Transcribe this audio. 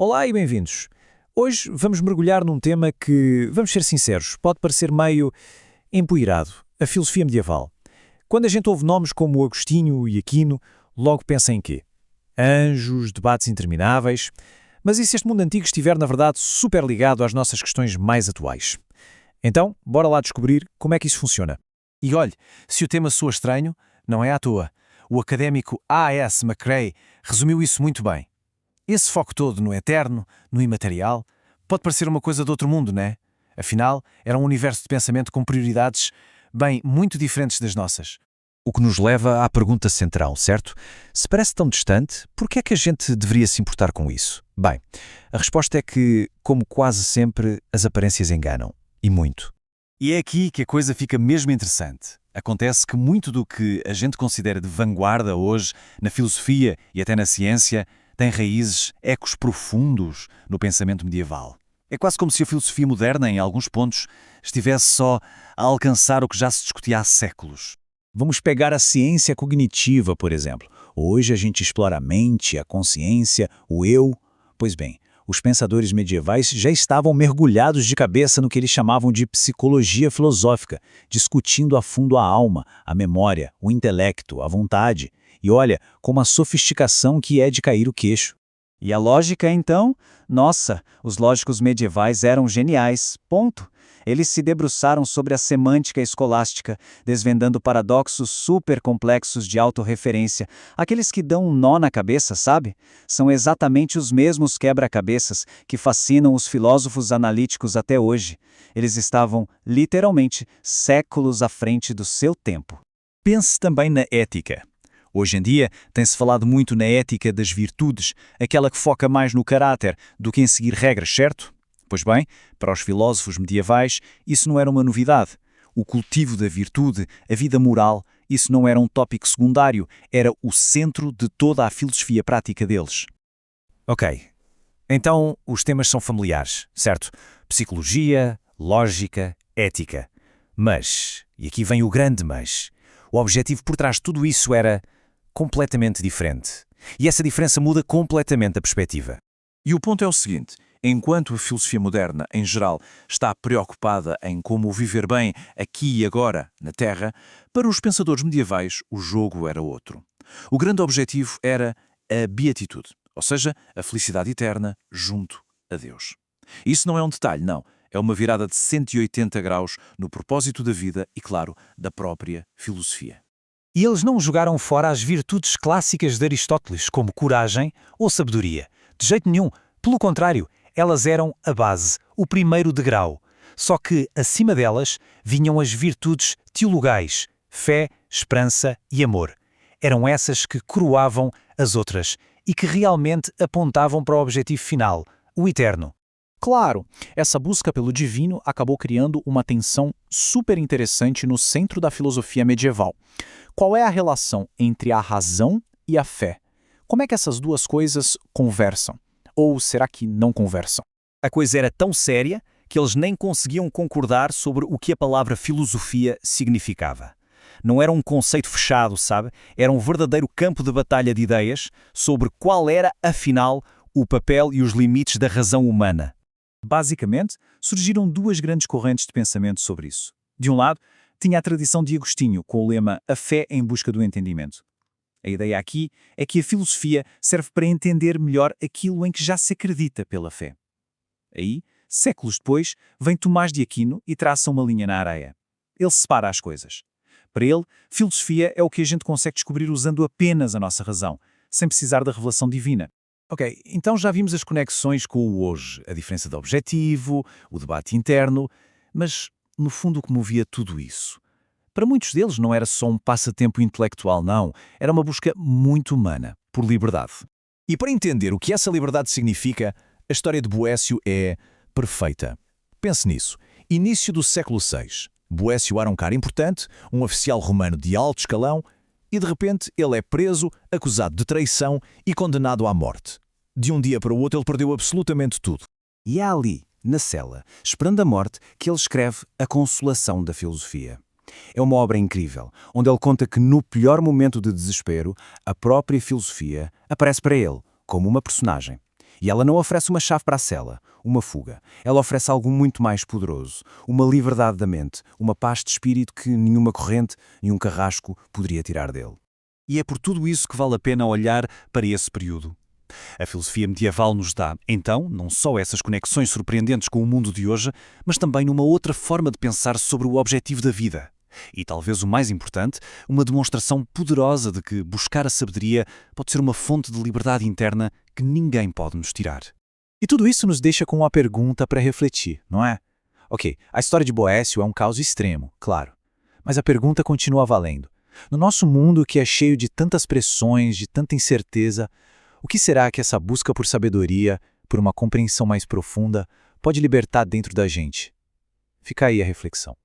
Olá e bem-vindos. Hoje vamos mergulhar num tema que, vamos ser sinceros, pode parecer meio empoeirado, a filosofia medieval. Quando a gente ouve nomes como Agostinho e Aquino, logo pensa em quê? Anjos, debates intermináveis. Mas e se este mundo antigo estiver, na verdade, super ligado às nossas questões mais atuais? Então, bora lá descobrir como é que isso funciona. E olhe, se o tema soa estranho, não é à toa. O académico A.S. McCrae resumiu isso muito bem. Esse foco todo no eterno, no imaterial, pode parecer uma coisa de outro mundo, não é? Afinal, era um universo de pensamento com prioridades, bem, muito diferentes das nossas. O que nos leva à pergunta central, certo? Se parece tão distante, por que é que a gente deveria se importar com isso? Bem, a resposta é que, como quase sempre, as aparências enganam. E muito. E é aqui que a coisa fica mesmo interessante. Acontece que muito do que a gente considera de vanguarda hoje, na filosofia e até na ciência, tem raízes, ecos profundos no pensamento medieval. É quase como se a filosofia moderna, em alguns pontos, estivesse só a alcançar o que já se discutia há séculos. Vamos pegar a ciência cognitiva, por exemplo. Hoje a gente explora a mente, a consciência, o eu. Pois bem, os pensadores medievais já estavam mergulhados de cabeça no que eles chamavam de psicologia filosófica, discutindo a fundo a alma, a memória, o intelecto, a vontade. E olha, com uma sofisticação que é de cair o queixo. E a lógica, então? Nossa, os lógicos medievais eram geniais, ponto. Eles se debruçaram sobre a semântica escolástica, desvendando paradoxos super complexos de autorreferência, aqueles que dão um nó na cabeça, sabe? São exatamente os mesmos quebra-cabeças que fascinam os filósofos analíticos até hoje. Eles estavam, literalmente, séculos à frente do seu tempo. Pense também na ética. Hoje em dia, tem-se falado muito na ética das virtudes, aquela que foca mais no caráter do que em seguir regras, certo? Pois bem, para os filósofos medievais, isso não era uma novidade. O cultivo da virtude, a vida moral, isso não era um tópico secundário, era o centro de toda a filosofia prática deles. Ok, então os temas são familiares, certo? Psicologia, lógica, ética. Mas, e aqui vem o grande mas, o objetivo por trás de tudo isso era completamente diferente. E essa diferença muda completamente a perspectiva. E o ponto é o seguinte: enquanto a filosofia moderna, em geral, está preocupada em como viver bem aqui e agora, na Terra, para os pensadores medievais o jogo era outro. O grande objetivo era a beatitude, ou seja, a felicidade eterna junto a Deus. Isso não é um detalhe, não. É uma virada de 180 graus no propósito da vida e, claro, da própria filosofia. E eles não jogaram fora as virtudes clássicas de Aristóteles, como coragem ou sabedoria. De jeito nenhum. Pelo contrário, elas eram a base, o primeiro degrau. Só que, acima delas, vinham as virtudes teologais, fé, esperança e amor. Eram essas que coroavam as outras e que realmente apontavam para o objetivo final, o eterno. Claro, essa busca pelo divino acabou criando uma tensão super interessante no centro da filosofia medieval. Qual é a relação entre a razão e a fé? Como é que essas duas coisas conversam? Ou será que não conversam? A coisa era tão séria que eles nem conseguiam concordar sobre o que a palavra filosofia significava. Não era um conceito fechado, sabe? Era um verdadeiro campo de batalha de ideias sobre qual era, afinal, o papel e os limites da razão humana. Basicamente, surgiram duas grandes correntes de pensamento sobre isso. De um lado, tinha a tradição de Agostinho, com o lema "A fé em busca do entendimento". A ideia aqui é que a filosofia serve para entender melhor aquilo em que já se acredita pela fé. Aí, séculos depois, vem Tomás de Aquino e traça uma linha na areia. Ele separa as coisas. Para ele, filosofia é o que a gente consegue descobrir usando apenas a nossa razão, sem precisar da revelação divina. Ok, então já vimos as conexões com o hoje, a diferença de objetivo, o debate interno, mas, no fundo, o que movia tudo isso? Para muitos deles não era só um passatempo intelectual, não. Era uma busca muito humana, por liberdade. E para entender o que essa liberdade significa, a história de Boécio é perfeita. Pense nisso. Início do século VI. Boécio era um cara importante, um oficial romano de alto escalão, e de repente ele é preso, acusado de traição e condenado à morte. De um dia para o outro ele perdeu absolutamente tudo. E é ali, na cela, esperando a morte, que ele escreve A Consolação da Filosofia. É uma obra incrível, onde ele conta que no pior momento de desespero, a própria filosofia aparece para ele, como uma personagem. E ela não oferece uma chave para a cela, uma fuga. Ela oferece algo muito mais poderoso, uma liberdade da mente, uma paz de espírito que nenhuma corrente e um carrasco poderia tirar dele. E é por tudo isso que vale a pena olhar para esse período. A filosofia medieval nos dá, então, não só essas conexões surpreendentes com o mundo de hoje, mas também numa outra forma de pensar sobre o objetivo da vida. E talvez o mais importante, uma demonstração poderosa de que buscar a sabedoria pode ser uma fonte de liberdade interna que ninguém pode nos tirar. E tudo isso nos deixa com uma pergunta para refletir, não é? Ok, a história de Boécio é um caso extremo, claro. Mas a pergunta continua valendo. No nosso mundo que é cheio de tantas pressões, de tanta incerteza, o que será que essa busca por sabedoria, por uma compreensão mais profunda, pode libertar dentro da gente? Fica aí a reflexão.